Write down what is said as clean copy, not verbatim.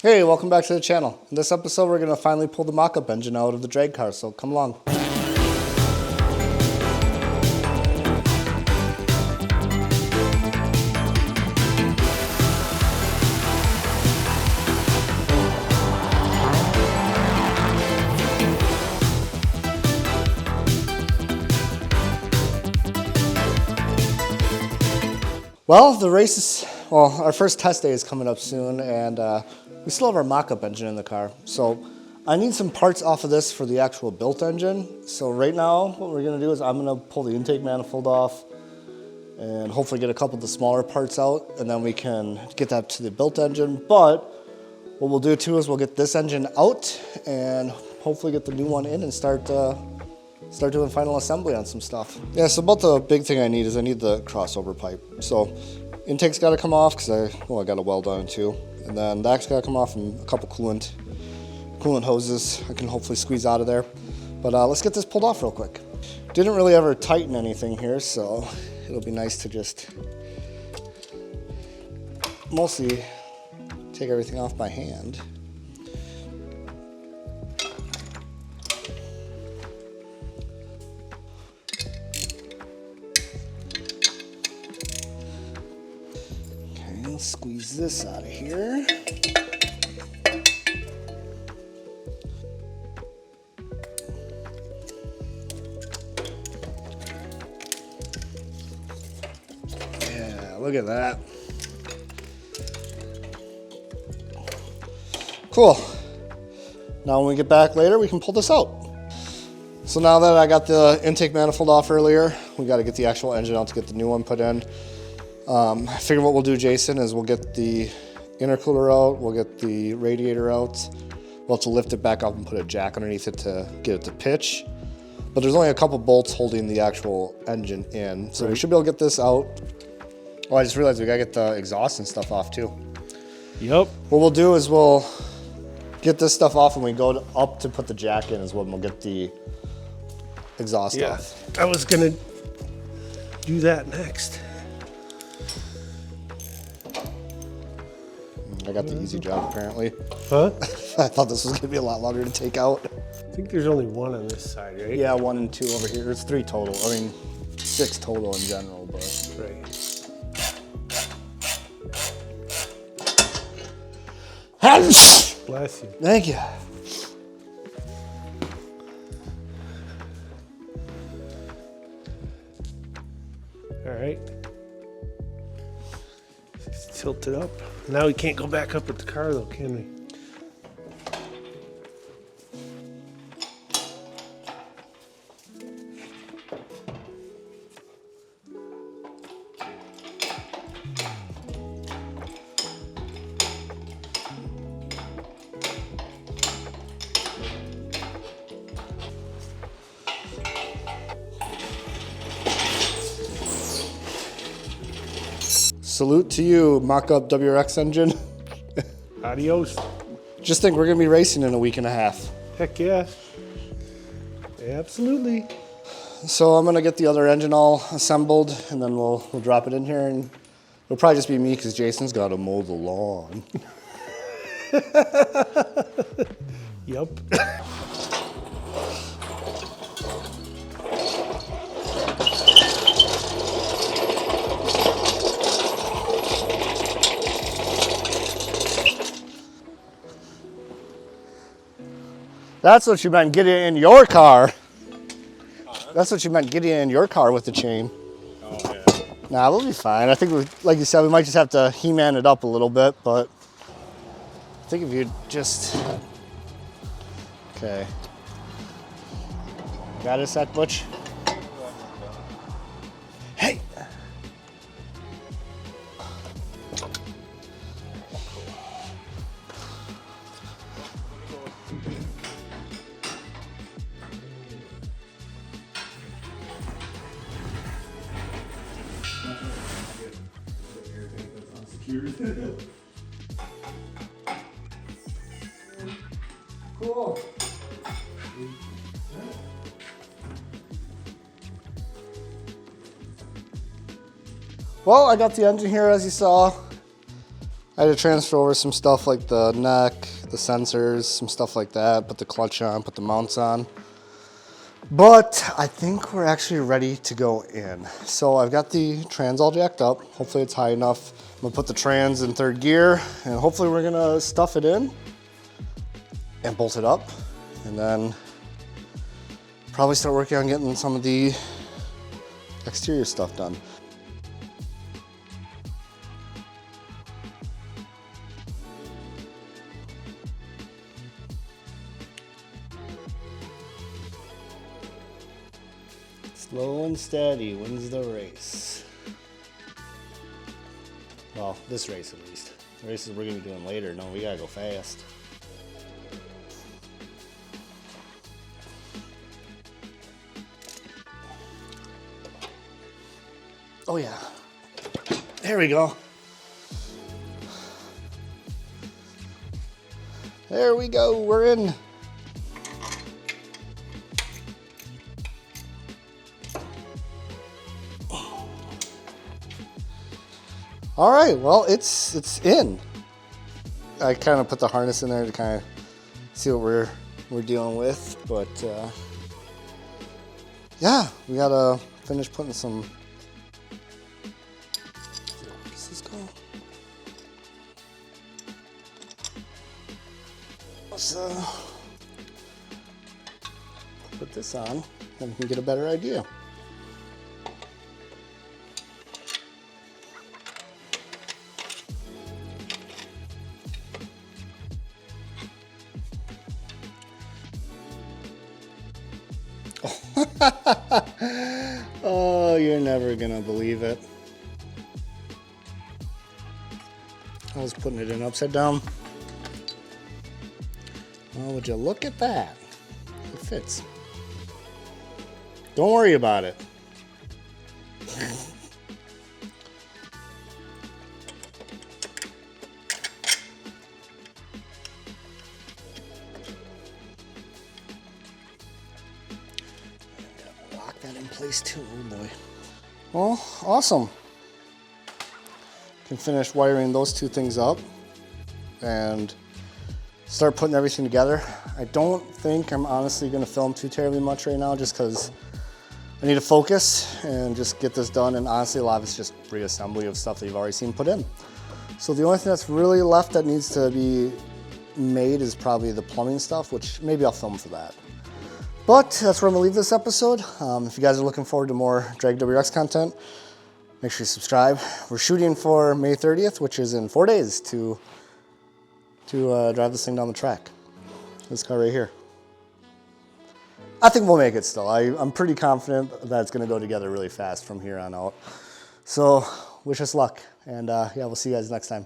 Hey, welcome back to the channel. In this episode, we're gonna finally pull the mock-up engine out of the drag car, so come along. Well, our first test day is coming up soon, and we still have our mock-up engine in the car. So I need some parts off of this for the actual built engine. So right now, what we're gonna do is I'm gonna pull the intake manifold off and hopefully get a couple of the smaller parts out, and then we can get that to the built engine. But what we'll do too is we'll get this engine out and hopefully get the new one in and start doing final assembly on some stuff. Yeah, so about the big thing I need the crossover pipe. So intake's gotta come off because I got a weld on it too. And then that's gotta come off and a couple coolant hoses I can hopefully squeeze out of there. But let's get this pulled off real quick. Didn't really ever tighten anything here, so it'll be nice to just mostly take everything off by hand. Squeeze this out of here. Yeah, look at that. Cool. Now when we get back later, we can pull this out. So now that I got the intake manifold off earlier, we got to get the actual engine out to get the new one put in. I figure what we'll do, Jason, is we'll get the intercooler out, we'll get the radiator out, we'll have to lift it back up and put a jack underneath it to get it to pitch. But there's only a couple bolts holding the actual engine in, so we should be able to get this out. Oh, I just realized we gotta get the exhaust and stuff off too. Yep. What we'll do is we'll get this stuff off when we go up to put the jack in is when we'll get the exhaust off. I was gonna do that next. I got the easy job apparently. Huh? I thought this was gonna be a lot longer to take out. I think there's only one on this side, right? Yeah, 1 and 2 over here. It's 3 total. I mean, 6 total in general, but. Right. Bless you. Thank you. All right. Tilt it up. Now we can't go back up with the car though, can we? Salute to you, mock-up WRX engine. Adios. Just think we're gonna be racing in a week and a half. Heck yeah. Absolutely. So I'm gonna get the other engine all assembled and then we'll drop it in here, and it'll probably just be me because Jason's gotta mow the lawn. Yep. That's what you meant getting in your car. That's what you meant getting in your car with the chain. Oh, yeah. Nah, we'll be fine. I think, like you said, we might just have to He-Man it up a little bit, but I think if you just, okay. Got it a sec, Butch? Hey! Cool. Well, I got the engine here as you saw. I had to transfer over some stuff like the neck, the sensors, some stuff like that, put the clutch on, put the mounts on. But I think we're actually ready to go in. So I've got the trans all jacked up. Hopefully it's high enough. I'm gonna put the trans in third gear and hopefully we're gonna stuff it in and bolt it up. And then probably start working on getting some of the exterior stuff done. Slow and steady wins the race. Well, this race at least. The races we're gonna be doing later, no, we gotta go fast. Oh yeah. There we go. There we go, we're in. All right, well, it's in. I kind of put the harness in there to kind of see what we're dealing with, but yeah, we gotta finish putting some. Where does this go? Let's put this on, and we can get a better idea. Oh, you're never gonna believe it. I was putting it in upside down. Oh, would you look at that? It fits. Don't worry about it. Lock that in place too, oh boy. Well, awesome. Can finish wiring those two things up and start putting everything together. I don't think I'm honestly gonna film too terribly much right now just because I need to focus and just get this done, and honestly a lot of it's just reassembly of stuff that you've already seen put in. So the only thing that's really left that needs to be made is probably the plumbing stuff, which maybe I'll film for that. But that's where I'm gonna leave this episode. If you guys are looking forward to more Drag WRX content, make sure you subscribe. We're shooting for May 30th, which is in 4 days, to drive this thing down the track. This car right here. I think we'll make it still. I'm pretty confident that it's gonna go together really fast from here on out. So wish us luck, and yeah, we'll see you guys next time.